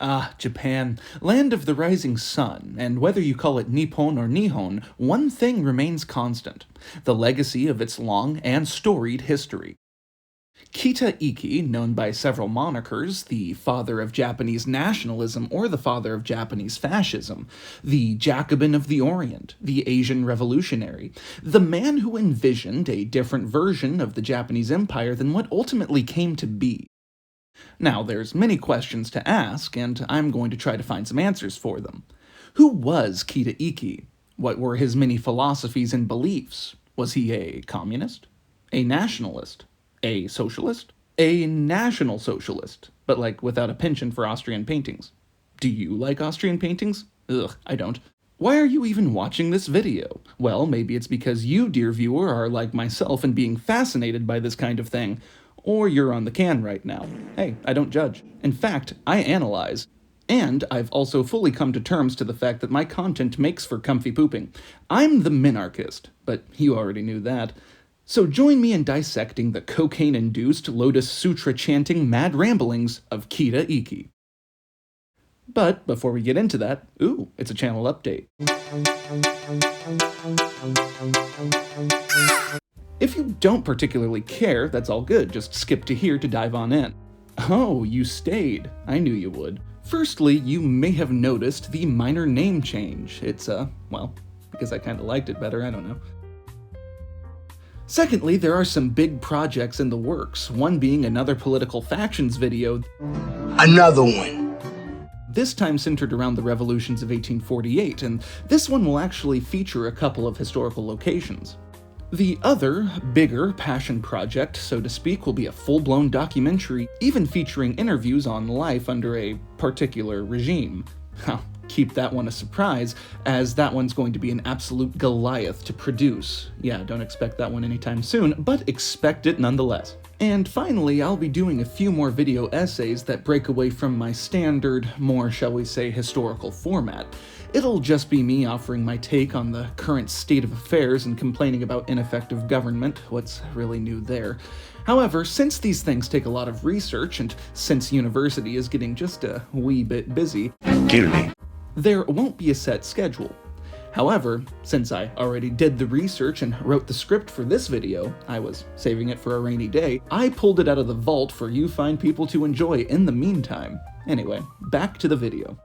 Ah, Japan, land of the rising sun, and whether you call it Nippon or Nihon, one thing remains constant: the legacy of its long and storied history. Ikki, known by several monikers, the father of Japanese nationalism or the father of Japanese fascism, the Jacobin of the Orient, the Asian revolutionary, the man who envisioned a different version of the Japanese empire than what ultimately came to be. Now, there's many questions to ask, and I'm going to try to find some answers for them. Who was Ikki? What were his many philosophies and beliefs? Was he a communist? A nationalist? A socialist? A national socialist, but like without a penchant for Austrian paintings. Do you like Austrian paintings? Ugh, I don't. Why are you even watching this video? Well, maybe it's because you, dear viewer, are like myself and being fascinated by this kind of thing. Or you're on the can right now. Hey, I don't judge. In fact, I analyze. And I've also fully come to terms to the fact that my content makes for comfy pooping. I'm the Minarchist, but you already knew that. So join me in dissecting the cocaine-induced, Lotus Sutra-chanting mad ramblings of Ikki. But before we get into that, it's a channel update. If you don't particularly care, that's all good, just skip to here to dive on in. Oh, you stayed. I knew you would. Firstly, you may have noticed the minor name change. It's, well, because I kinda liked it better, I don't know. Secondly, there are some big projects in the works, one being another political factions video. Another one. This time centered around the revolutions of 1848, and this one will actually feature a couple of historical locations. The other, bigger passion project, so to speak, will be a full-blown documentary, even featuring interviews on life under a particular regime. Keep that one a surprise, as that one's going to be an absolute Goliath to produce. Yeah, don't expect that one anytime soon, but expect it nonetheless. And finally, I'll be doing a few more video essays that break away from my standard, more, shall we say, historical format. It'll just be me offering my take on the current state of affairs and complaining about ineffective government, what's really new there. However, since these things take a lot of research, and since university is getting just a wee bit busy, Kill me. There won't be a set schedule. However, since I already did the research and wrote the script for this video, I was saving it for a rainy day, I pulled it out of the vault for you fine people to enjoy in the meantime. Anyway, back to the video.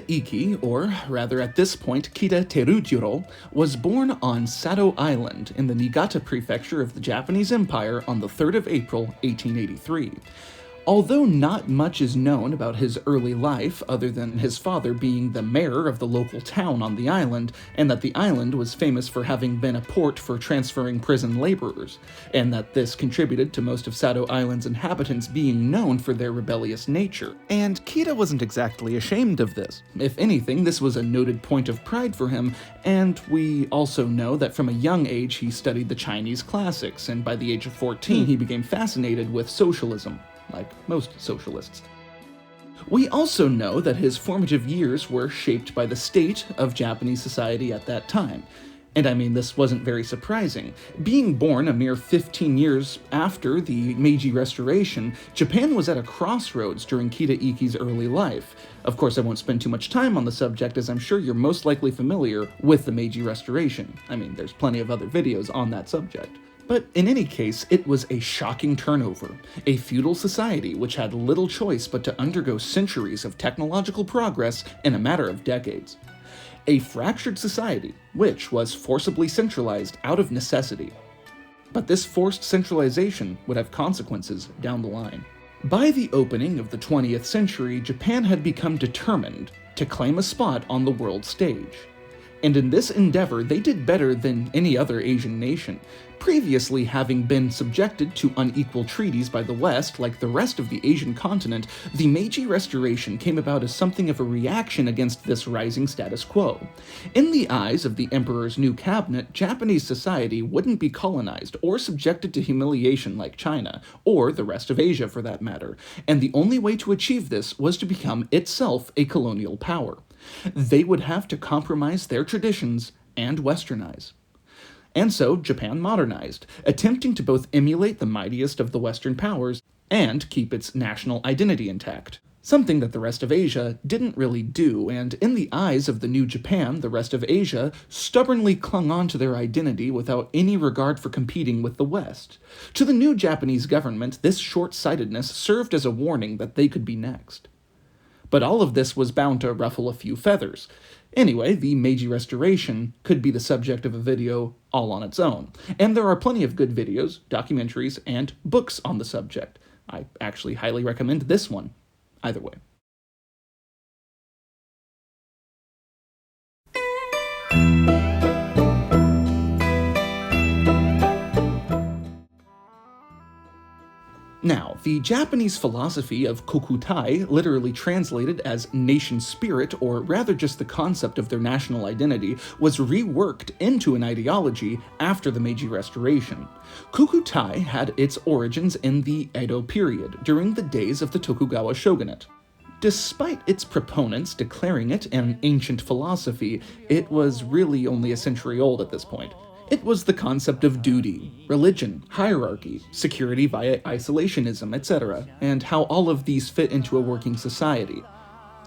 Ikki, or rather at this point Kita Terujiro, was born on Sado Island in the Niigata prefecture of the Japanese Empire on the 3rd of April, 1883. Although not much is known about his early life other than his father being the mayor of the local town on the island, and that the island was famous for having been a port for transferring prison laborers, and that this contributed to most of Sado Island's inhabitants being known for their rebellious nature. And Kita wasn't exactly ashamed of this. If anything, this was a noted point of pride for him, and we also know that from a young age he studied the Chinese classics, and by the age of 14 he became fascinated with socialism. Like most socialists. We also know that his formative years were shaped by the state of Japanese society at that time. And I mean, this wasn't very surprising. Being born a mere 15 years after the Meiji Restoration, Japan was at a crossroads during Ikki's early life. Of course, I won't spend too much time on the subject, as I'm sure you're most likely familiar with the Meiji Restoration. I mean, there's plenty of other videos on that subject. But in any case, it was a shocking turnover, a feudal society which had little choice but to undergo centuries of technological progress in a matter of decades. A fractured society, which was forcibly centralized out of necessity. But this forced centralization would have consequences down the line. By the opening of the 20th century, Japan had become determined to claim a spot on the world stage. And in this endeavor, they did better than any other Asian nation, previously having been subjected to unequal treaties by the West like the rest of the Asian continent. The Meiji Restoration came about as something of a reaction against this rising status quo. In the eyes of the emperor's new cabinet, Japanese society wouldn't be colonized or subjected to humiliation like China, or the rest of Asia for that matter, and the only way to achieve this was to become itself a colonial power. They would have to compromise their traditions and westernize. And so Japan modernized, attempting to both emulate the mightiest of the Western powers and keep its national identity intact. Something that the rest of Asia didn't really do, and in the eyes of the new Japan, the rest of Asia stubbornly clung on to their identity without any regard for competing with the West. To the new Japanese government, this short-sightedness served as a warning that they could be next. But all of this was bound to ruffle a few feathers. Anyway, the Meiji Restoration could be the subject of a video all on its own, and there are plenty of good videos, documentaries, and books on the subject. I actually highly recommend this one. Either way. Now, the Japanese philosophy of Kokutai, literally translated as nation spirit, or rather just the concept of their national identity, was reworked into an ideology after the Meiji Restoration. Kokutai had its origins in the Edo period, during the days of the Tokugawa shogunate. Despite its proponents declaring it an ancient philosophy, it was really only a century old at this point. It was the concept of duty, religion, hierarchy, security via isolationism, etc., and how all of these fit into a working society.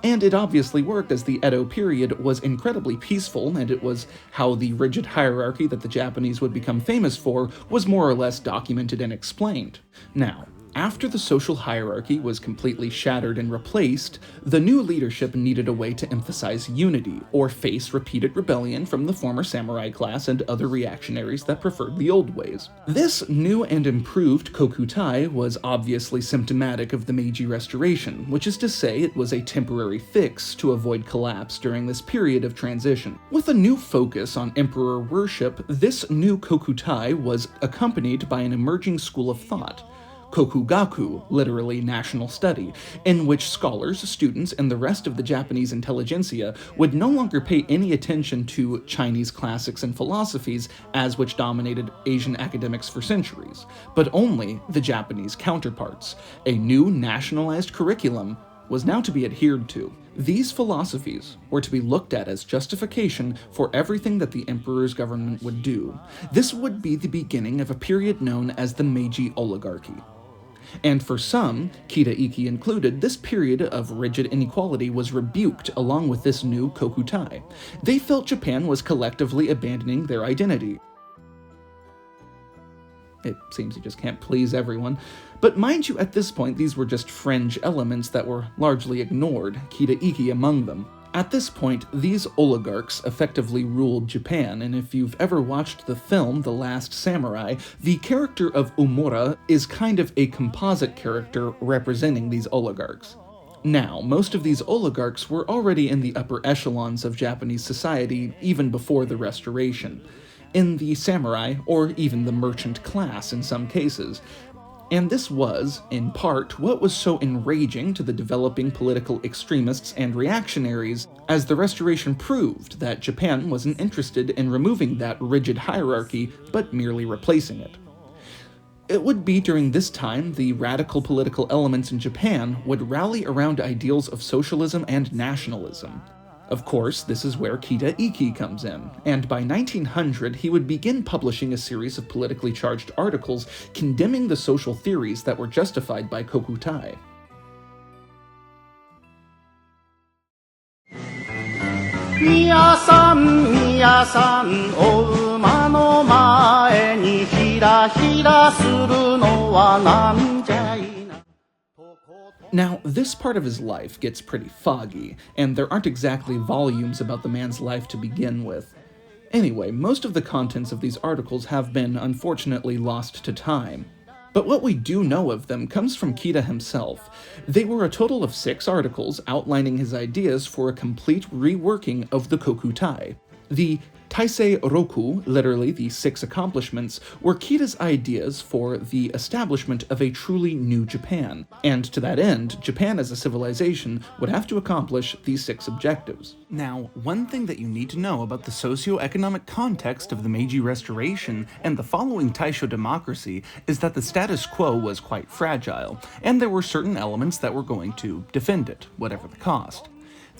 And it obviously worked, as the Edo period was incredibly peaceful, and it was how the rigid hierarchy that the Japanese would become famous for was more or less documented and explained. Now, after the social hierarchy was completely shattered and replaced, the new leadership needed a way to emphasize unity, or face repeated rebellion from the former samurai class and other reactionaries that preferred the old ways. This new and improved Kokutai was obviously symptomatic of the Meiji Restoration, which is to say it was a temporary fix to avoid collapse during this period of transition. With a new focus on emperor worship, this new Kokutai was accompanied by an emerging school of thought, Kokugaku, literally national study, in which scholars, students, and the rest of the Japanese intelligentsia would no longer pay any attention to Chinese classics and philosophies as which dominated Asian academics for centuries, but only the Japanese counterparts. A new nationalized curriculum was now to be adhered to. These philosophies were to be looked at as justification for everything that the emperor's government would do. This would be the beginning of a period known as the Meiji oligarchy. And for some, Kita Ikki included, this period of rigid inequality was rebuked along with this new Kokutai. They felt Japan was collectively abandoning their identity. It seems you just can't please everyone. But mind you, at this point, these were just fringe elements that were largely ignored, Kita Ikki among them. At this point, these oligarchs effectively ruled Japan, and if you've ever watched the film The Last Samurai, the character of Umura is kind of a composite character representing these oligarchs. Now, most of these oligarchs were already in the upper echelons of Japanese society even before the Restoration, in the samurai or even the merchant class in some cases. And this was, in part, what was so enraging to the developing political extremists and reactionaries, as the Restoration proved that Japan wasn't interested in removing that rigid hierarchy, but merely replacing it. It would be during this time the radical political elements in Japan would rally around ideals of socialism and nationalism. Of course, this is where Kita Ikki comes in, and by 1900 he would begin publishing a series of politically charged articles condemning the social theories that were justified by Kokutai. Now, this part of his life gets pretty foggy, and there aren't exactly volumes about the man's life to begin with. Anyway, most of the contents of these articles have been, unfortunately, lost to time. But what we do know of them comes from Kita himself. They were a total of 6 articles outlining his ideas for a complete reworking of the Kokutai. The Taisei Roku, literally the 6 accomplishments, were Kita's ideas for the establishment of a truly new Japan, and to that end, Japan as a civilization would have to accomplish these 6 objectives. Now, one thing that you need to know about the socio-economic context of the Meiji Restoration and the following Taisho democracy is that the status quo was quite fragile, and there were certain elements that were going to defend it, whatever the cost.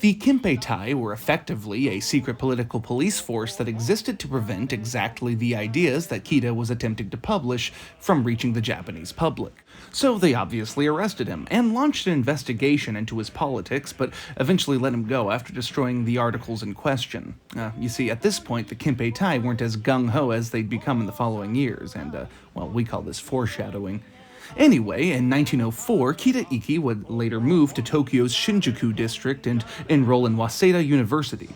The Kimpeitai were effectively a secret political police force that existed to prevent exactly the ideas that Kida was attempting to publish from reaching the Japanese public. So they obviously arrested him and launched an investigation into his politics, but eventually let him go after destroying the articles in question. You see, at this point, the Kimpeitai weren't as gung-ho as they'd become in the following years, and, we call this foreshadowing. Anyway, in 1904, Kita Ikki would later move to Tokyo's Shinjuku district and enroll in Waseda University.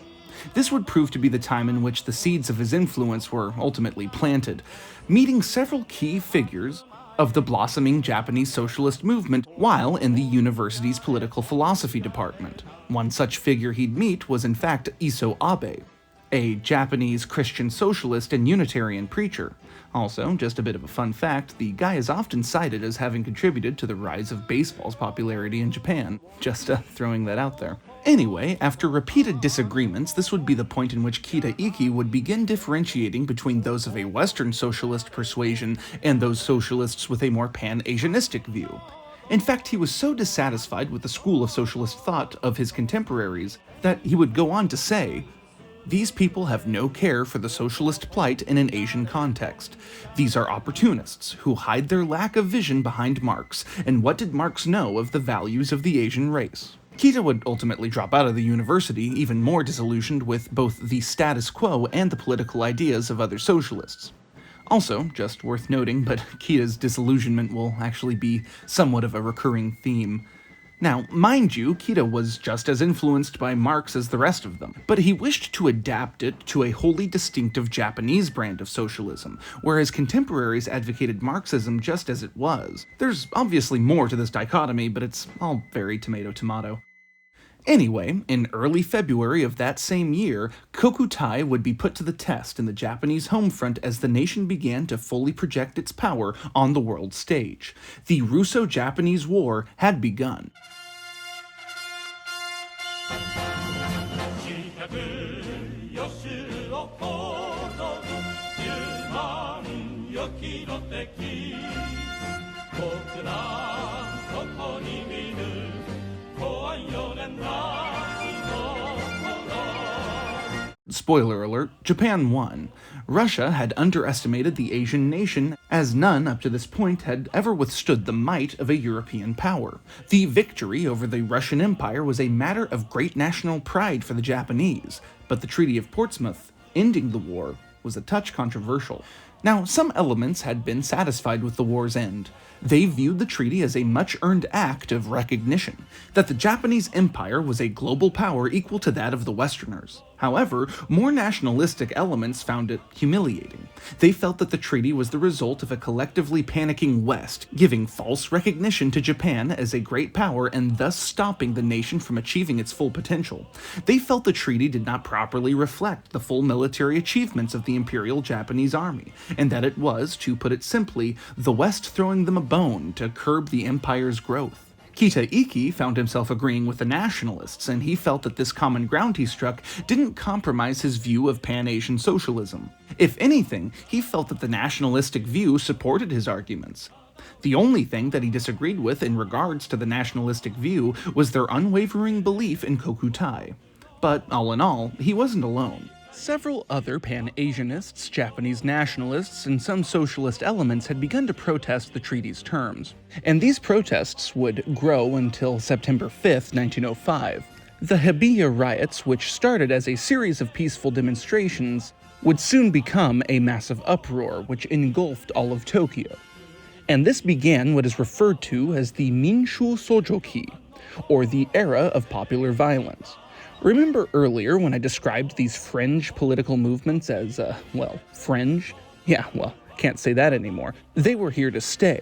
This would prove to be the time in which the seeds of his influence were ultimately planted, meeting several key figures of the blossoming Japanese socialist movement while in the university's political philosophy department. One such figure he'd meet was in fact Isso Abe, a Japanese Christian socialist and Unitarian preacher. Also, just a bit of a fun fact, the guy is often cited as having contributed to the rise of baseball's popularity in Japan. Just throwing that out there. Anyway, after repeated disagreements, this would be the point in which Kita Ikki would begin differentiating between those of a Western socialist persuasion and those socialists with a more pan-Asianistic view. In fact, he was so dissatisfied with the school of socialist thought of his contemporaries that he would go on to say, "These people have no care for the socialist plight in an Asian context. These are opportunists who hide their lack of vision behind Marx, and what did Marx know of the values of the Asian race?" Kita would ultimately drop out of the university, even more disillusioned with both the status quo and the political ideas of other socialists. Also, just worth noting, but Kita's disillusionment will actually be somewhat of a recurring theme. Now, mind you, Kita was just as influenced by Marx as the rest of them, but he wished to adapt it to a wholly distinctive Japanese brand of socialism, whereas contemporaries advocated Marxism just as it was. There's obviously more to this dichotomy, but it's all very tomato-tomato. Anyway, in early February of that same year, Kokutai would be put to the test in the Japanese home front as the nation began to fully project its power on the world stage. The Russo-Japanese War had begun. Spoiler alert, Japan won. Russia had underestimated the Asian nation, as none up to this point had ever withstood the might of a European power. The victory over the Russian Empire was a matter of great national pride for the Japanese, but the Treaty of Portsmouth, ending the war, was a touch controversial. Now, some elements had been satisfied with the war's end. They viewed the treaty as a much-earned act of recognition, that the Japanese Empire was a global power equal to that of the Westerners. However, more nationalistic elements found it humiliating. They felt that the treaty was the result of a collectively panicking West, giving false recognition to Japan as a great power and thus stopping the nation from achieving its full potential. They felt the treaty did not properly reflect the full military achievements of the Imperial Japanese Army, and that it was, to put it simply, the West throwing them a bone to curb the empire's growth. Kita Ikki found himself agreeing with the nationalists, and he felt that this common ground he struck didn't compromise his view of pan-Asian socialism. If anything, he felt that the nationalistic view supported his arguments. The only thing that he disagreed with in regards to the nationalistic view was their unwavering belief in Kokutai. But all in all, he wasn't alone. Several other pan-Asianists, Japanese nationalists, and some socialist elements had begun to protest the treaty's terms. And these protests would grow until September 5th, 1905. The Hibiya riots, which started as a series of peaceful demonstrations, would soon become a massive uproar which engulfed all of Tokyo. And this began what is referred to as the Minshu Sojoki, or the era of popular violence. Remember earlier when I described these fringe political movements as, fringe? Yeah, can't say that anymore. They were here to stay.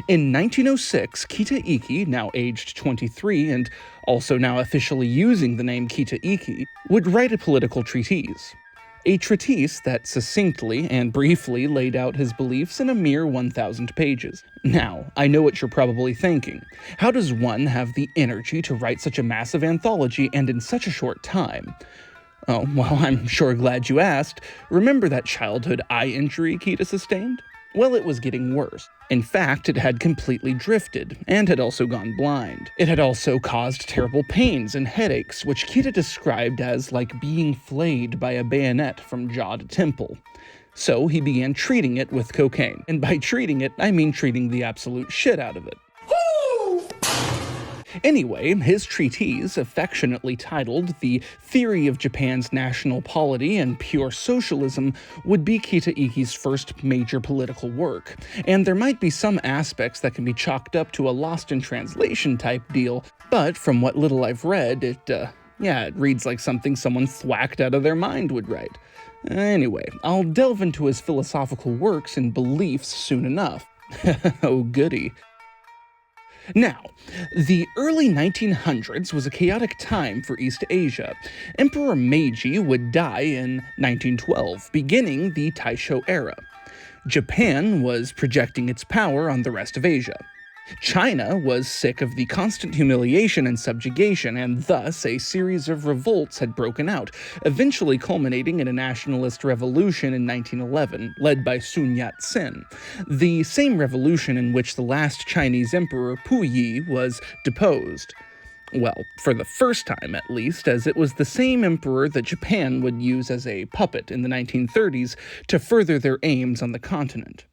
In 1906, Kita Ikki, now aged 23 and also now officially using the name Kita Ikki, would write a political treatise. A treatise that succinctly and briefly laid out his beliefs in a mere 1,000 pages. Now, I know what you're probably thinking. How does one have the energy to write such a massive anthology and in such a short time? Oh, well, I'm sure glad you asked. Remember that childhood eye injury Kita sustained? Well, it was getting worse. In fact, it had completely drifted, and had also gone blind. It had also caused terrible pains and headaches, which Kita described as like being flayed by a bayonet from jaw to temple. So he began treating it with cocaine. And by treating it, I mean treating the absolute shit out of it. Anyway, his treatise, affectionately titled The Theory of Japan's National Polity and Pure Socialism, would be Kita Ikki's first major political work, and there might be some aspects that can be chalked up to a lost in translation type deal, but from what little I've read, it reads like something someone thwacked out of their mind would write. Anyway, I'll delve into his philosophical works and beliefs soon enough. Oh goody. Now, the early 1900s was a chaotic time for East Asia. Emperor Meiji would die in 1912, beginning the Taisho era. Japan was projecting its power on the rest of Asia. China was sick of the constant humiliation and subjugation, and thus a series of revolts had broken out, eventually culminating in a nationalist revolution in 1911, led by Sun Yat-sen, the same revolution in which the last Chinese emperor Puyi was deposed. Well, for the first time at least, as it was the same emperor that Japan would use as a puppet in the 1930s to further their aims on the continent.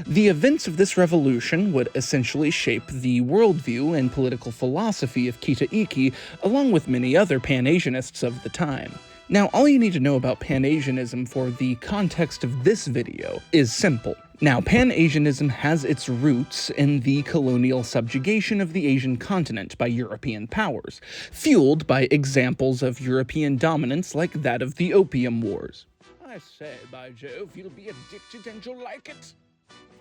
The events of this revolution would essentially shape the worldview and political philosophy of Kita Ikki, along with many other pan-Asianists of the time. Now, all you need to know about pan-Asianism for the context of this video is simple. Now, pan-Asianism has its roots in the colonial subjugation of the Asian continent by European powers, fueled by examples of European dominance like that of the Opium Wars. I say, by Jove, you'll be addicted and you'll like it.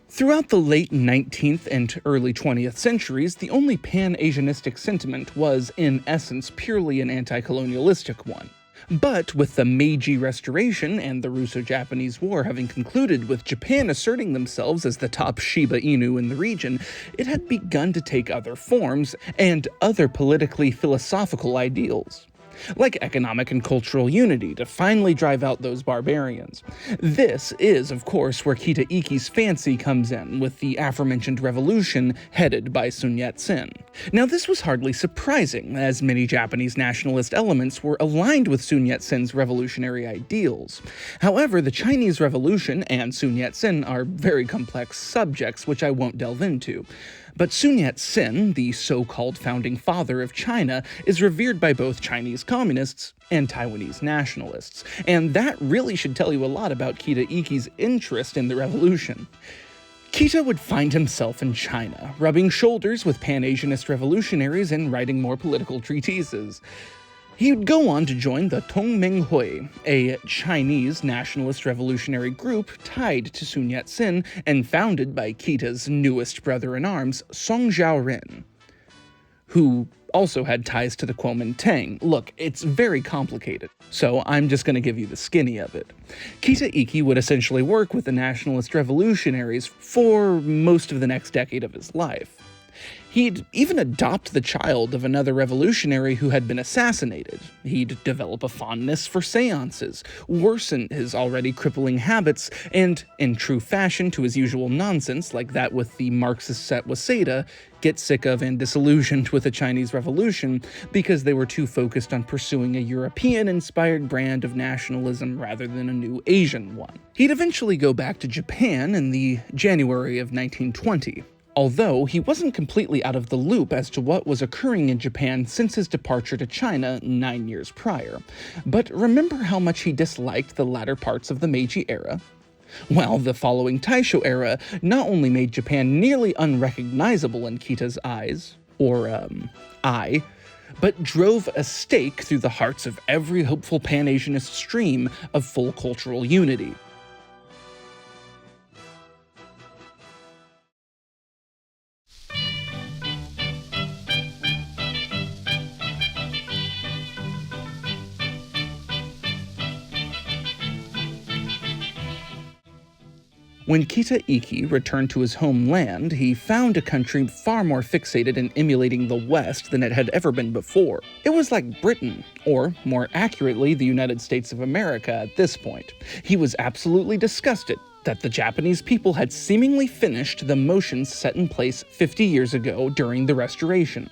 Throughout the late 19th and early 20th centuries, the only pan-Asianistic sentiment was, in essence, purely an anti-colonialistic one. But with the Meiji Restoration and the Russo-Japanese War having concluded with Japan asserting themselves as the top Shiba Inu in the region, it had begun to take other forms and other politically philosophical ideals, like economic and cultural unity, to finally drive out those barbarians. This is, of course, where Kita Ikki's fancy comes in, with the aforementioned revolution headed by Sun Yat-sen. Now, this was hardly surprising, as many Japanese nationalist elements were aligned with Sun Yat-sen's revolutionary ideals. However, the Chinese Revolution and Sun Yat-sen are very complex subjects, which I won't delve into. But Sun Yat-sen, the so-called founding father of China, is revered by both Chinese communists and Taiwanese nationalists, and that really should tell you a lot about Kita Ikki's interest in the revolution. Kita would find himself in China, rubbing shoulders with pan-Asianist revolutionaries and writing more political treatises. He would go on to join the Tongmenghui, a Chinese nationalist revolutionary group tied to Sun Yat-sen and founded by Kita's newest brother-in-arms, Song Jiaoren, who also had ties to the Kuomintang. Look, it's very complicated, so I'm just going to give you the skinny of it. Kita Ikki would essentially work with the nationalist revolutionaries for most of the next decade of his life. He'd even adopt the child of another revolutionary who had been assassinated. He'd develop a fondness for seances, worsen his already crippling habits, and, in true fashion to his usual nonsense, like that with the Marxist set Waseda, get sick of and disillusioned with the Chinese Revolution because they were too focused on pursuing a European-inspired brand of nationalism rather than a new Asian one. He'd eventually go back to Japan in the January of 1920. Although he wasn't completely out of the loop as to what was occurring in Japan since his departure to China 9 years prior. But remember how much he disliked the latter parts of the Meiji era? Well, the following Taisho era not only made Japan nearly unrecognizable in Kita's eyes, eye, but drove a stake through the hearts of every hopeful pan-Asianist stream of full cultural unity. When Kita Ikki returned to his homeland, he found a country far more fixated in emulating the West than it had ever been before. It was like Britain, or more accurately, the United States of America at this point. He was absolutely disgusted, that the Japanese people had seemingly finished the motions set in place 50 years ago during the Restoration,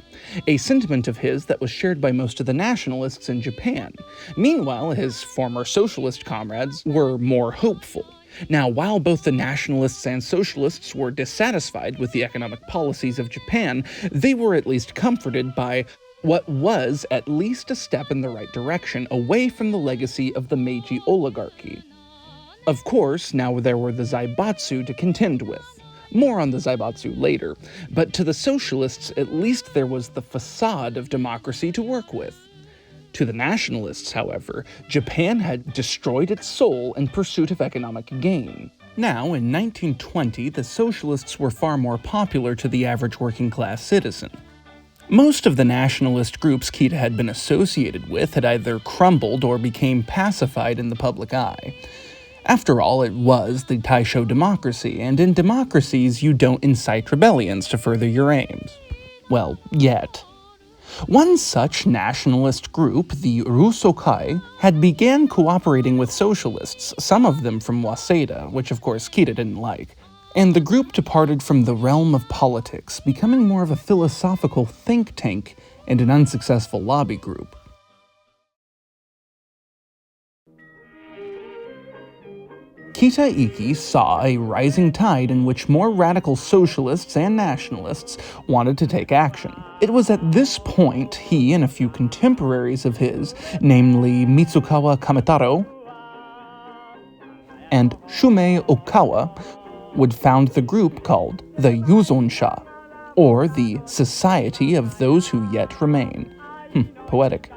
a sentiment of his that was shared by most of the nationalists in Japan. Meanwhile, his former socialist comrades were more hopeful. Now, while both the nationalists and socialists were dissatisfied with the economic policies of Japan, they were at least comforted by what was at least a step in the right direction, away from the legacy of the Meiji oligarchy. Of course, now there were the Zaibatsu to contend with. More on the Zaibatsu later, but to the socialists, at least there was the facade of democracy to work with. To the nationalists, however, Japan had destroyed its soul in pursuit of economic gain. Now, in 1920, the socialists were far more popular to the average working-class citizen. Most of the nationalist groups Kita had been associated with had either crumbled or became pacified in the public eye. After all, it was the Taisho democracy, and in democracies you don't incite rebellions to further your aims. Well, yet. One such nationalist group, the Russo-Kai, had began cooperating with socialists, some of them from Waseda, which of course Kita didn't like, and the group departed from the realm of politics, becoming more of a philosophical think tank and an unsuccessful lobby group. Kita Ikki saw a rising tide in which more radical socialists and nationalists wanted to take action. It was at this point he and a few contemporaries of his, namely Mitsukawa Kametaro and Shumei Okawa, would found the group called the Yuzonsha, or the Society of Those Who Yet Remain. Poetic.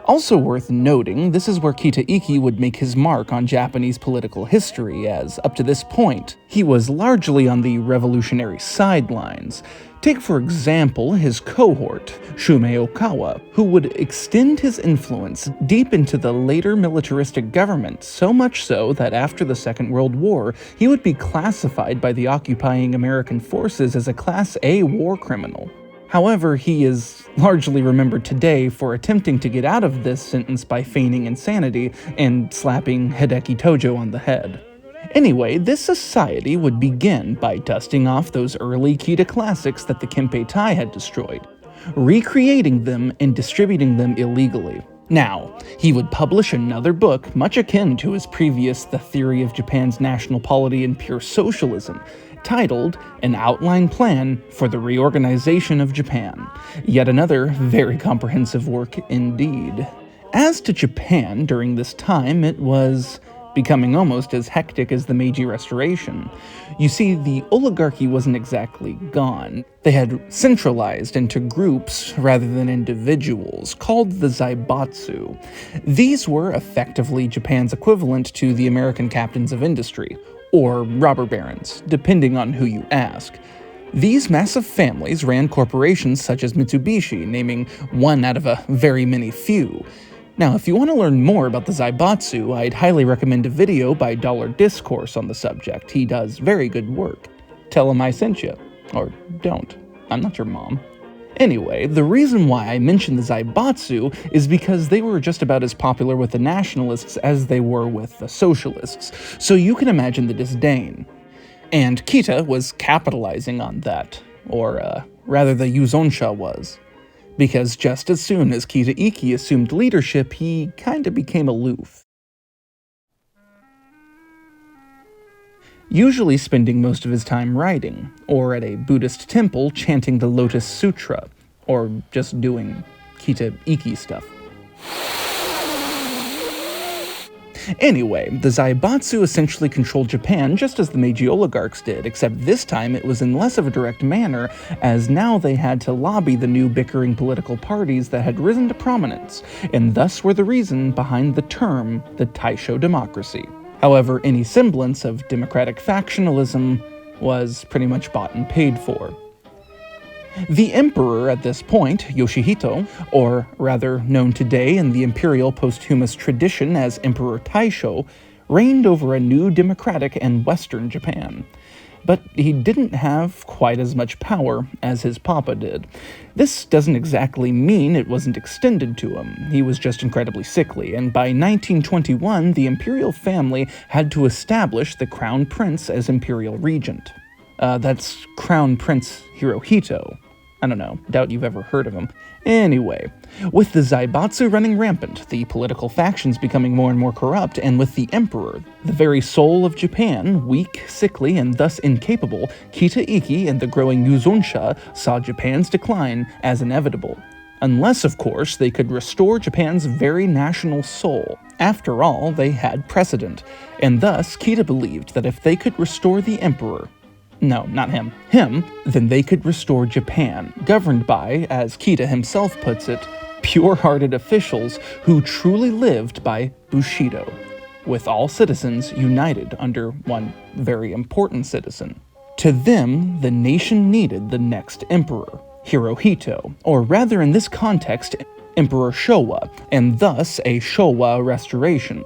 Also worth noting, this is where Kita Ikki would make his mark on Japanese political history, as, up to this point, he was largely on the revolutionary sidelines. Take, for example, his cohort, Shumei Okawa, who would extend his influence deep into the later militaristic government, so much so that after the Second World War, he would be classified by the occupying American forces as a Class A war criminal. However, he is largely remembered today for attempting to get out of this sentence by feigning insanity and slapping Hideki Tojo on the head. Anyway, this society would begin by dusting off those early Kita classics that the Kempeitai had destroyed, recreating them and distributing them illegally. Now, he would publish another book much akin to his previous The Theory of Japan's National Polity and Pure Socialism, titled An Outline Plan for the Reorganization of Japan. Yet another very comprehensive work indeed. As to Japan during this time, it was becoming almost as hectic as the Meiji Restoration. You see, the oligarchy wasn't exactly gone. They had centralized into groups rather than individuals, called the Zaibatsu. These were effectively Japan's equivalent to the American captains of industry, or robber barons, depending on who you ask. These massive families ran corporations such as Mitsubishi, naming one out of a very many few. Now, if you want to learn more about the Zaibatsu, I'd highly recommend a video by Dollar Discourse on the subject. He does very good work. Tell him I sent you. Or don't. I'm not your mom. Anyway, the reason why I mention the Zaibatsu is because they were just about as popular with the nationalists as they were with the socialists, so you can imagine the disdain. And Kita was capitalizing on that, or rather the Yuzonsha was. Because just as soon as Kita Ikki assumed leadership, he kinda became aloof. Usually spending most of his time writing, or at a Buddhist temple chanting the Lotus Sutra, or just doing Kita Ikki stuff. Anyway, the Zaibatsu essentially controlled Japan just as the Meiji oligarchs did, except this time it was in less of a direct manner, as now they had to lobby the new bickering political parties that had risen to prominence, and thus were the reason behind the term the Taisho democracy. However, any semblance of democratic factionalism was pretty much bought and paid for. The emperor at this point, Yoshihito, or rather known today in the imperial posthumous tradition as Emperor Taisho, reigned over a new democratic and Western Japan. but he didn't have quite as much power as his papa did. This doesn't exactly mean it wasn't extended to him. He was just incredibly sickly, and by 1921, the imperial family had to establish the crown prince as imperial regent. That's Crown Prince Hirohito. I don't know, doubt you've ever heard of him. Anyway, with the Zaibatsu running rampant, the political factions becoming more and more corrupt, and with the emperor, the very soul of Japan, weak, sickly, and thus incapable, Kita Ikki and the growing Yuzonsha saw Japan's decline as inevitable. Unless, of course, they could restore Japan's very national soul. After all, they had precedent, and thus Kita believed that if they could restore the emperor, no, not him, then they could restore Japan, governed by, as Kita himself puts it, pure-hearted officials who truly lived by Bushido, with all citizens united under one very important citizen. To them, the nation needed the next emperor, Hirohito, or rather in this context, Emperor Showa, and thus a Showa restoration.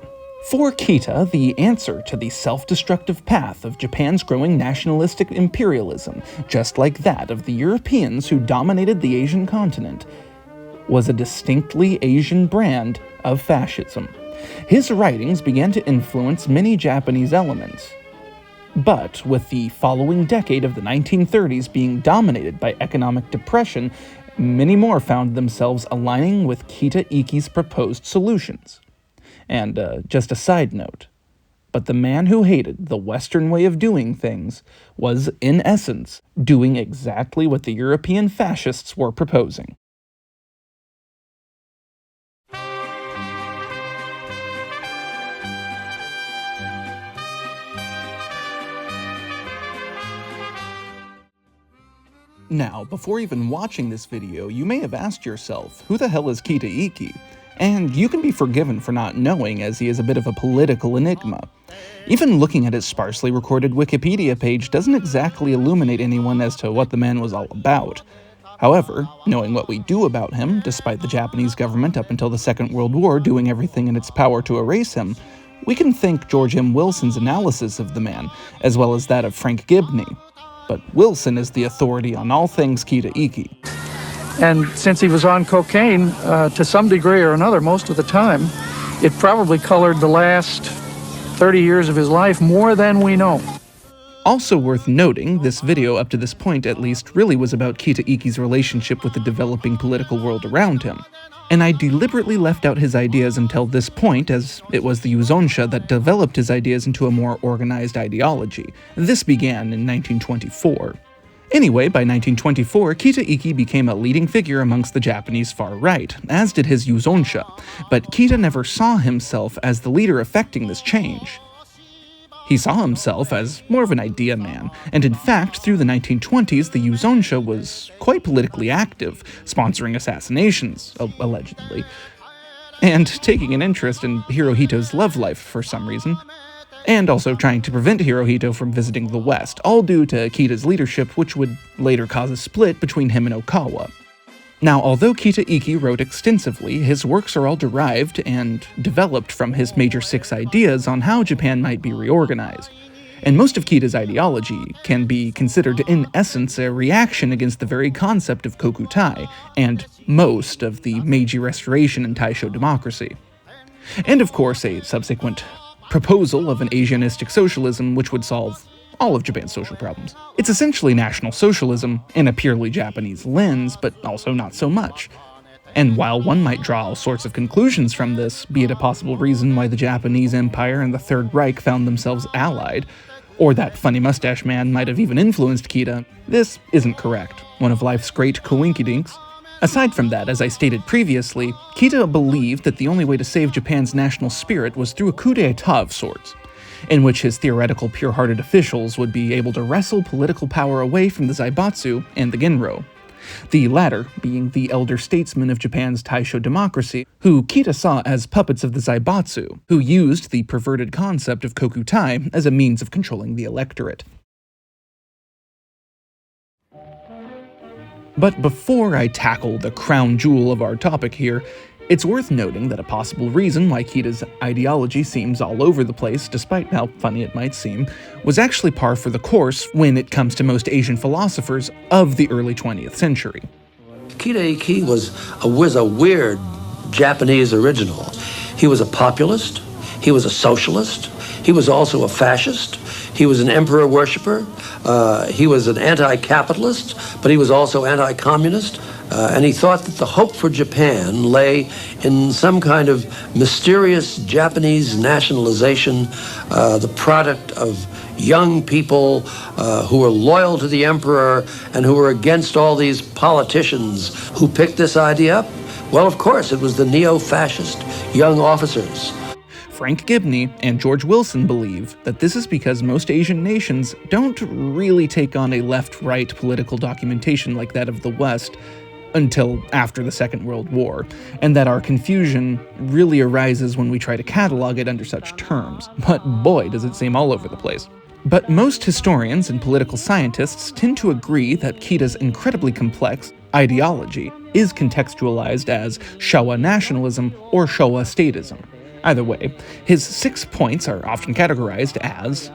For Kita, the answer to the self-destructive path of Japan's growing nationalistic imperialism, just like that of the Europeans who dominated the Asian continent, was a distinctly Asian brand of fascism. His writings began to influence many Japanese elements. But with the following decade of the 1930s being dominated by economic depression, many more found themselves aligning with Kita Ikki's proposed solutions. And just a side note, but the man who hated the Western way of doing things was, in essence, doing exactly what the European fascists were proposing. Now, before even watching this video, you may have asked yourself, who the hell is Kita Ikki? And you can be forgiven for not knowing, as he is a bit of a political enigma. Even looking at his sparsely recorded Wikipedia page doesn't exactly illuminate anyone as to what the man was all about. However, knowing what we do about him, despite the Japanese government up until the Second World War doing everything in its power to erase him, we can thank George M. Wilson's analysis of the man, as well as that of Frank Gibney. But Wilson is the authority on all things Kita Ikki. And since he was on cocaine, to some degree or another, most of the time, it probably colored the last 30 years of his life more than we know. Also worth noting, this video up to this point at least really was about Kita Ikki's relationship with the developing political world around him. And I deliberately left out his ideas until this point, as it was the Yuzonsha that developed his ideas into a more organized ideology. This began in 1924. Anyway, by 1924, Kita Ikki became a leading figure amongst the Japanese far right, as did his Yuzonsha, but Kita never saw himself as the leader effecting this change. He saw himself as more of an idea man, and in fact, through the 1920s, the Yuzonsha was quite politically active, sponsoring assassinations, allegedly, and taking an interest in Hirohito's love life for some reason, and also trying to prevent Hirohito from visiting the West, all due to Kita's leadership, which would later cause a split between him and Okawa. Now, although Kita Ikki wrote extensively, his works are all derived and developed from his major 6 ideas on how Japan might be reorganized. And most of Kita's ideology can be considered in essence a reaction against the very concept of Kokutai, and most of the Meiji Restoration and Taisho democracy. And of course, a subsequent proposal of an Asianistic socialism which would solve all of Japan's social problems. It's essentially National Socialism in a purely Japanese lens, but also not so much. And while one might draw all sorts of conclusions from this, be it a possible reason why the Japanese Empire and the Third Reich found themselves allied, or that funny mustache man might have even influenced Kita, this isn't correct. One of life's great coinkydinks. Aside from that, as I stated previously, Kita believed that the only way to save Japan's national spirit was through a coup d'etat of sorts, in which his theoretical pure-hearted officials would be able to wrestle political power away from the Zaibatsu and the Genro, the latter being the elder statesmen of Japan's Taisho democracy, who Kita saw as puppets of the Zaibatsu, who used the perverted concept of Kokutai as a means of controlling the electorate. But before I tackle the crown jewel of our topic here, It's worth noting that a possible reason why Kita's ideology seems all over the place, despite how funny it might seem, was actually par for the course when it comes to most Asian philosophers of the early 20th century. Ikki was a weird Japanese original. He was a populist, he was a socialist, he was also a fascist, he was an emperor worshiper, he was an anti-capitalist, but he was also anti-communist, and he thought that the hope for Japan lay in some kind of mysterious Japanese nationalization, the product of young people who were loyal to the emperor and who were against all these politicians who picked this idea up. Well, of course, it was the neo-fascist young officers. Frank Gibney and George Wilson believe that this is because most Asian nations don't really take on a left-right political documentation like that of the West until after the Second World War, and that our confusion really arises when we try to catalog it under such terms. But boy, does it seem all over the place. But most historians and political scientists tend to agree that Kita's incredibly complex ideology is contextualized as Showā Nationalism or Showa statism. Either way, his 6 points are often categorized as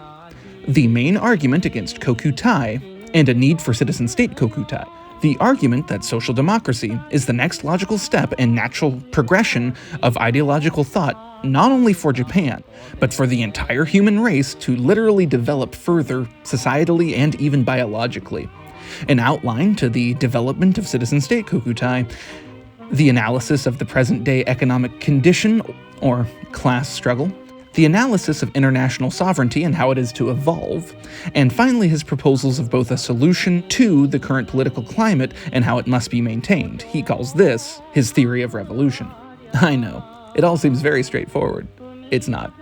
the main argument against Kokutai and a need for citizen-state Kokutai, the argument that social democracy is the next logical step and natural progression of ideological thought not only for Japan, but for the entire human race to literally develop further societally and even biologically, an outline to the development of citizen-state Kokutai, the analysis of the present-day economic condition or class struggle, the analysis of international sovereignty and how it is to evolve, and finally his proposals of both a solution to the current political climate and how it must be maintained. He calls this his theory of revolution. I know, it all seems very straightforward. It's not.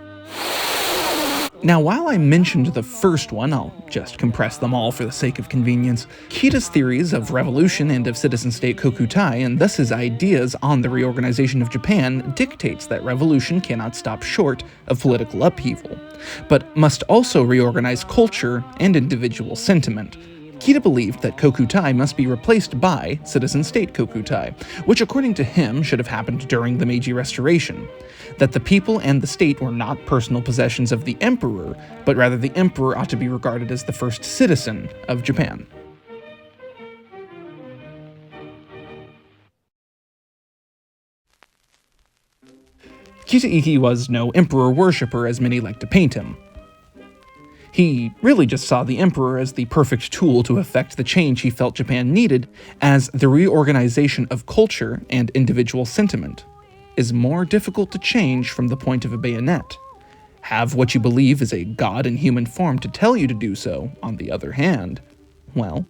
Now, while I mentioned the first one, I'll just compress them all for the sake of convenience. Kita's theories of revolution and of citizen-state Kokutai, and thus his ideas on the reorganization of Japan, dictates that revolution cannot stop short of political upheaval, but must also reorganize culture and individual sentiment. Kita believed that Kokutai must be replaced by citizen-state Kokutai, which according to him should have happened during the Meiji Restoration. That the people and the state were not personal possessions of the emperor, but rather the emperor ought to be regarded as the first citizen of Japan. Ikki was no emperor worshipper as many like to paint him. He really just saw the emperor as the perfect tool to effect the change he felt Japan needed, as the reorganization of culture and individual sentiment is more difficult to change from the point of a bayonet. Have what you believe is a god in human form to tell you to do so, on the other hand, well,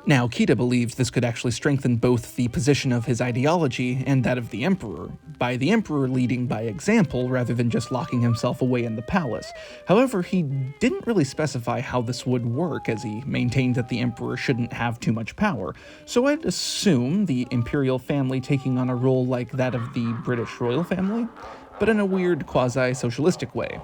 now Kita believed this could actually strengthen both the position of his ideology and that of the emperor, by the emperor leading by example rather than just locking himself away in the palace. However, he didn't really specify how this would work, as he maintained that the emperor shouldn't have too much power, so I'd assume the imperial family taking on a role like that of the British royal family, but in a weird quasi-socialistic way.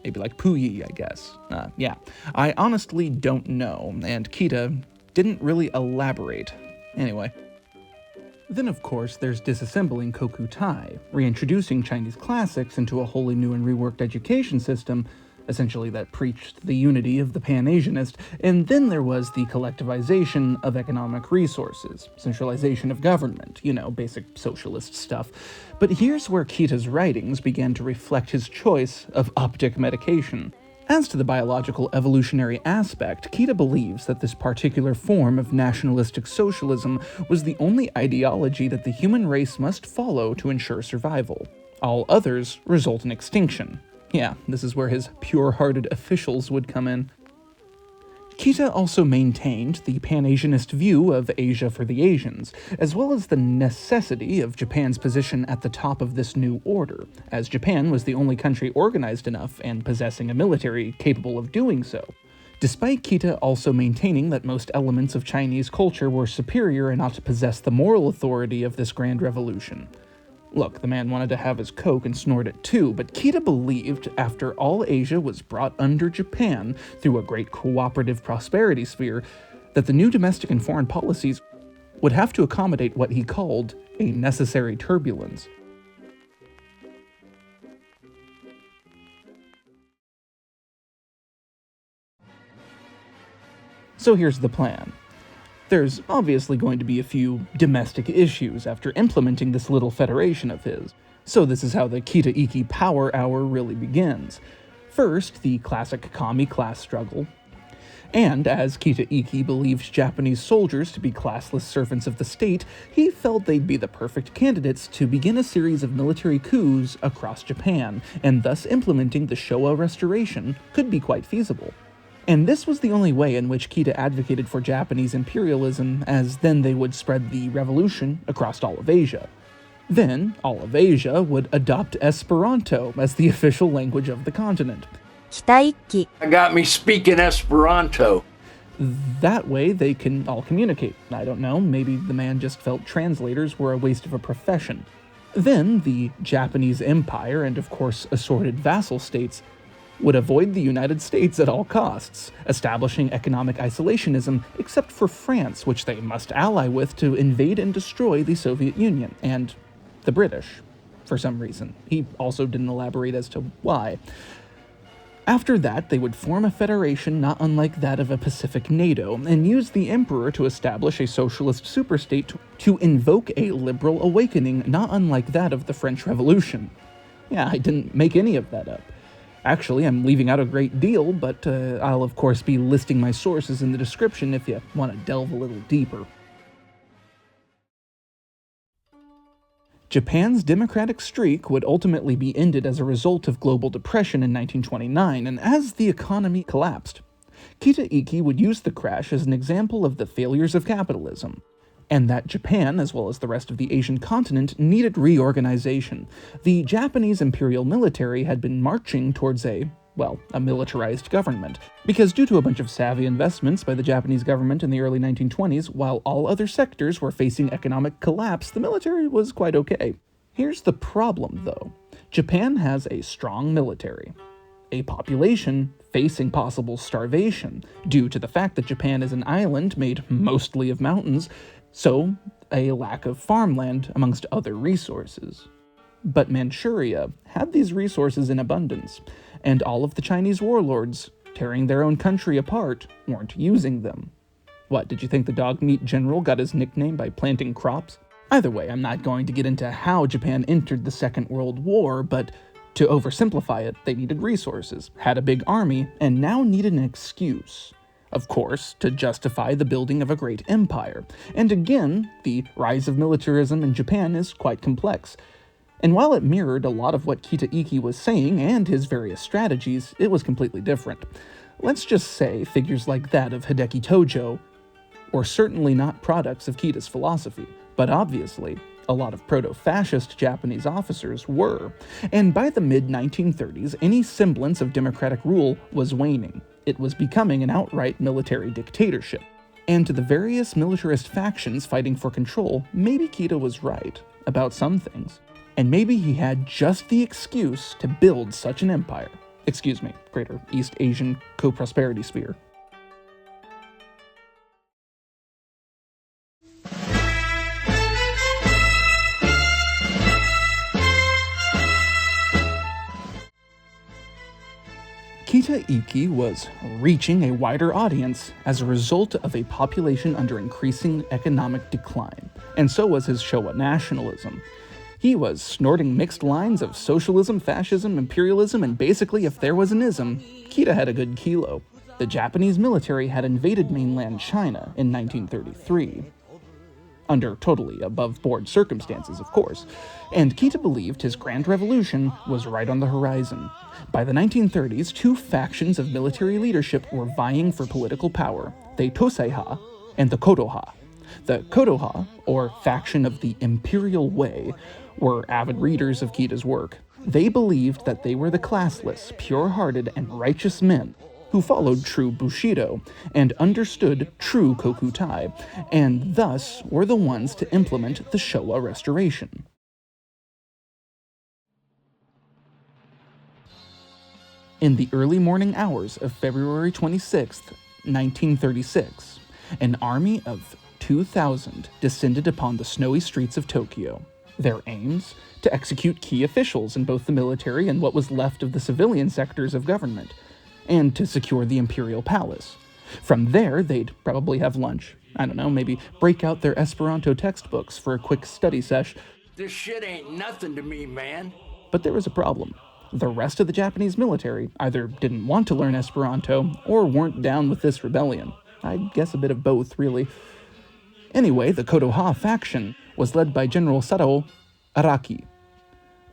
Maybe like Puyi, I guess. Yeah, I honestly don't know, and Kita didn't really elaborate. Anyway. Then of course there's disassembling Kokutai, reintroducing Chinese classics into a wholly new and reworked education system, essentially that preached the unity of the pan-Asianist, and then there was the collectivization of economic resources, centralization of government, basic socialist stuff. But here's where Kita's writings began to reflect his choice of optic medication. As to the biological evolutionary aspect, Kita believes that this particular form of nationalistic socialism was the only ideology that the human race must follow to ensure survival. All others result in extinction. Yeah, this is where his pure-hearted officials would come in. Kita also maintained the pan-Asianist view of Asia for the Asians, as well as the necessity of Japan's position at the top of this new order, as Japan was the only country organized enough and possessing a military capable of doing so, despite Kita also maintaining that most elements of Chinese culture were superior and ought to possess the moral authority of this grand revolution. Look, the man wanted to have his coke and snort it too, but Kita believed after all Asia was brought under Japan through a great cooperative prosperity sphere, that the new domestic and foreign policies would have to accommodate what he called a necessary turbulence. So here's the plan. There's obviously going to be a few domestic issues after implementing this little federation of his. So this is how the Kita-Ikki power hour really begins. First, the classic commie class struggle. And as Kita-Ikki believed Japanese soldiers to be classless servants of the state, he felt they'd be the perfect candidates to begin a series of military coups across Japan, and thus implementing the Showa restoration could be quite feasible. And this was the only way in which Kita advocated for Japanese imperialism, as then they would spread the revolution across all of Asia. Then, all of Asia would adopt Esperanto as the official language of the continent. I got me speaking Esperanto. That way they can all communicate. I don't know, maybe the man just felt translators were a waste of a profession. Then, the Japanese Empire, and of course assorted vassal states, would avoid the United States at all costs, establishing economic isolationism except for France, which they must ally with to invade and destroy the Soviet Union, and the British, for some reason. He also didn't elaborate as to why. After that, they would form a federation not unlike that of a Pacific NATO, and use the emperor to establish a socialist superstate to invoke a liberal awakening not unlike that of the French Revolution. Yeah, I didn't make any of that up. Actually, I'm leaving out a great deal, but I'll of course be listing my sources in the description if you want to delve a little deeper. Japan's democratic streak would ultimately be ended as a result of global depression in 1929, and as the economy collapsed, Kita-Ikki would use the crash as an example of the failures of capitalism, and that Japan, as well as the rest of the Asian continent, needed reorganization. The Japanese imperial military had been marching towards a militarized government, because due to a bunch of savvy investments by the Japanese government in the early 1920s, while all other sectors were facing economic collapse, the military was quite okay. Here's the problem, though. Japan has a strong military, a population facing possible starvation, due to the fact that Japan is an island made mostly of mountains, so a lack of farmland amongst other resources. But Manchuria had these resources in abundance, and all of the Chinese warlords, tearing their own country apart, weren't using them. What, did you think the dog meat general got his nickname by planting crops? Either way, I'm not going to get into how Japan entered the Second World War, but to oversimplify it, they needed resources, had a big army, and now needed an excuse. Of course, to justify the building of a great empire. And again, the rise of militarism in Japan is quite complex. And while it mirrored a lot of what Kita-Ikki was saying and his various strategies, it was completely different. Let's just say figures like that of Hideki Tojo were certainly not products of Kita's philosophy, but obviously, a lot of proto-fascist Japanese officers were. And by the mid-1930s, any semblance of democratic rule was waning. It was becoming an outright military dictatorship. And to the various militarist factions fighting for control, maybe Kita was right about some things. And maybe he had just the excuse to build such an empire. Greater East Asian Co-Prosperity Sphere. Kita-Ikki was reaching a wider audience as a result of a population under increasing economic decline, and so was his Showā Nationalism. He was snorting mixed lines of socialism, fascism, imperialism, and basically, if there was an ism, Kita had a good kilo. The Japanese military had invaded mainland China in 1933. Under totally above-board circumstances, of course, and Kita believed his Grand Revolution was right on the horizon. By the 1930s, two factions of military leadership were vying for political power, the Toseiha and the Kodoha. The Kodoha, or faction of the Imperial Way, were avid readers of Kita's work. They believed that they were the classless, pure-hearted, and righteous men who followed true Bushido and understood true Kokutai, and thus were the ones to implement the Showa restoration. In the early morning hours of February 26, 1936, an army of 2,000 descended upon the snowy streets of Tokyo. Their aims? To execute key officials in both the military and what was left of the civilian sectors of government, and to secure the imperial palace. From there, they'd probably have lunch. I don't know, maybe break out their Esperanto textbooks for a quick study sesh. This shit ain't nothing to me, man. But there was a problem. The rest of the Japanese military either didn't want to learn Esperanto or weren't down with this rebellion. I guess a bit of both, really. Anyway, the Kokutai faction was led by General Sadao Araki,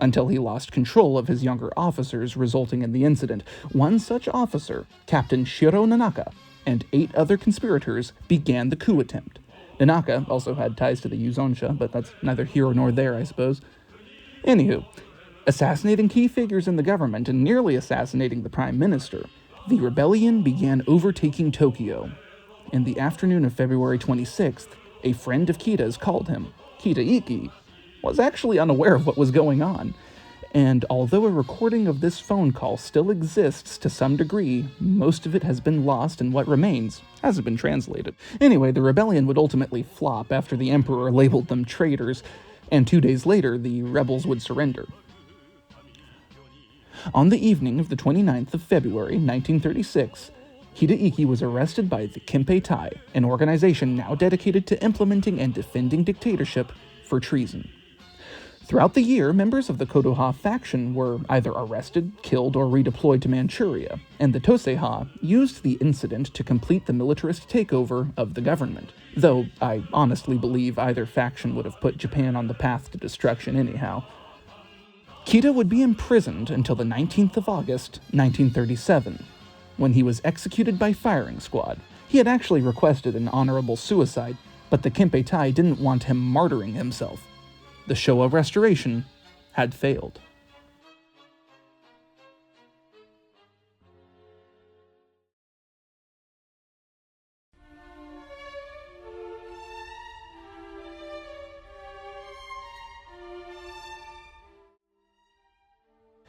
until he lost control of his younger officers, resulting in the incident. One such officer, Captain Shiro Nanaka, and 8 other conspirators began the coup attempt. Nanaka also had ties to the Yuzonsha, but that's neither here nor there, I suppose. Anywho, assassinating key figures in the government and nearly assassinating the prime minister, the rebellion began overtaking Tokyo. In the afternoon of February 26th, a friend of Kita's called him. Ikki was actually unaware of what was going on, and although a recording of this phone call still exists to some degree, most of it has been lost and what remains hasn't been translated. Anyway, the rebellion would ultimately flop after the emperor labeled them traitors, and 2 days later, the rebels would surrender. On the evening of the 29th of February, 1936, Ikki was arrested by the Kimpeitai, an organization now dedicated to implementing and defending dictatorship, for treason. Throughout the year, members of the Kokutai faction were either arrested, killed, or redeployed to Manchuria, and the Toseiha used the incident to complete the militarist takeover of the government, though I honestly believe either faction would have put Japan on the path to destruction anyhow. Kita would be imprisoned until the 19th of August, 1937, when he was executed by firing squad. He had actually requested an honorable suicide, but the Kimpeitai didn't want him martyring himself. The Showa restoration had failed.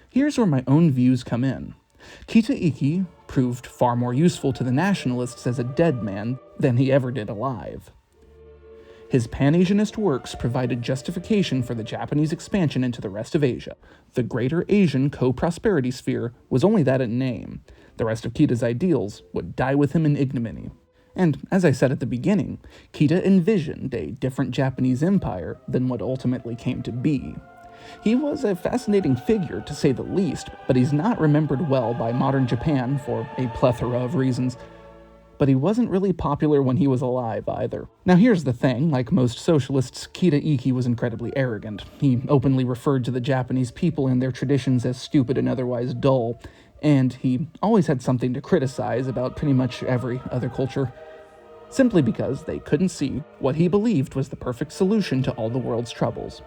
Here's where my own views come in. Ikki proved far more useful to the nationalists as a dead man than he ever did alive. His pan-Asianist works provided justification for the Japanese expansion into the rest of Asia. The Greater Asian Co-Prosperity Sphere was only that in name. The rest of Kita's ideals would die with him in ignominy. And as I said at the beginning, Kita envisioned a different Japanese empire than what ultimately came to be. He was a fascinating figure, to say the least, but he's not remembered well by modern Japan for a plethora of reasons. But he wasn't really popular when he was alive, either. Now here's the thing, like most socialists, Ikki was incredibly arrogant. He openly referred to the Japanese people and their traditions as stupid and otherwise dull, and he always had something to criticize about pretty much every other culture, simply because they couldn't see what he believed was the perfect solution to all the world's troubles.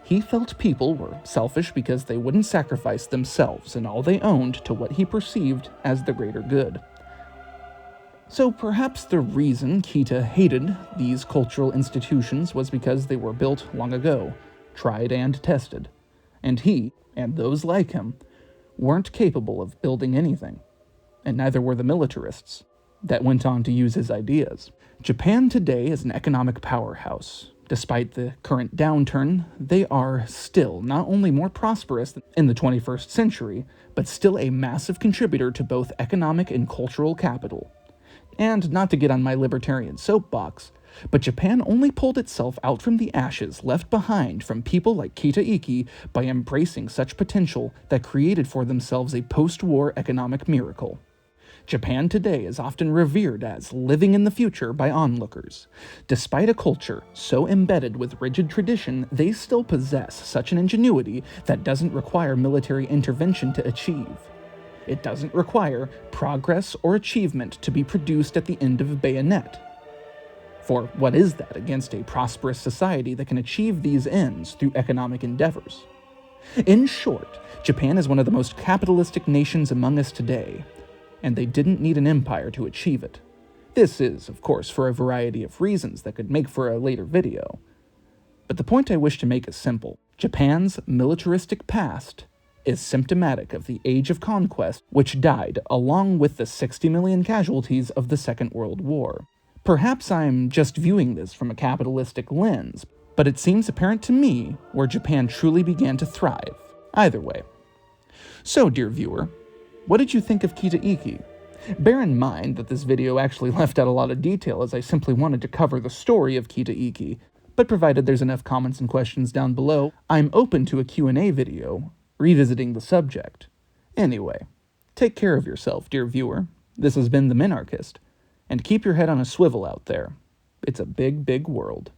He felt people were selfish because they wouldn't sacrifice themselves and all they owned to what he perceived as the greater good. So perhaps the reason Kita hated these cultural institutions was because they were built long ago, tried and tested, and he, and those like him, weren't capable of building anything, and neither were the militarists that went on to use his ideas. Japan today is an economic powerhouse. Despite the current downturn, they are still not only more prosperous in the 21st century, but still a massive contributor to both economic and cultural capital. And not to get on my libertarian soapbox, but Japan only pulled itself out from the ashes left behind from people like Ikki by embracing such potential that created for themselves a post-war economic miracle. Japan today is often revered as living in the future by onlookers. Despite a culture so embedded with rigid tradition, they still possess such an ingenuity that doesn't require military intervention to achieve. It doesn't require progress or achievement to be produced at the end of a bayonet. For what is that against a prosperous society that can achieve these ends through economic endeavors? In short, Japan is one of the most capitalistic nations among us today, and they didn't need an empire to achieve it. This is, of course, for a variety of reasons that could make for a later video. But the point I wish to make is simple. Japan's militaristic past is symptomatic of the age of conquest which died along with the 60 million casualties of the Second World War. Perhaps I'm just viewing this from a capitalistic lens, but it seems apparent to me where Japan truly began to thrive. Either way. So, dear viewer, what did you think of Ikki? Bear in mind that this video actually left out a lot of detail as I simply wanted to cover the story of Kita Ikki, but provided there's enough comments and questions down below, I'm open to a Q&A video, revisiting the subject. Anyway, take care of yourself, dear viewer. This has been the Minarchist, and keep your head on a swivel out there. It's a big, big world.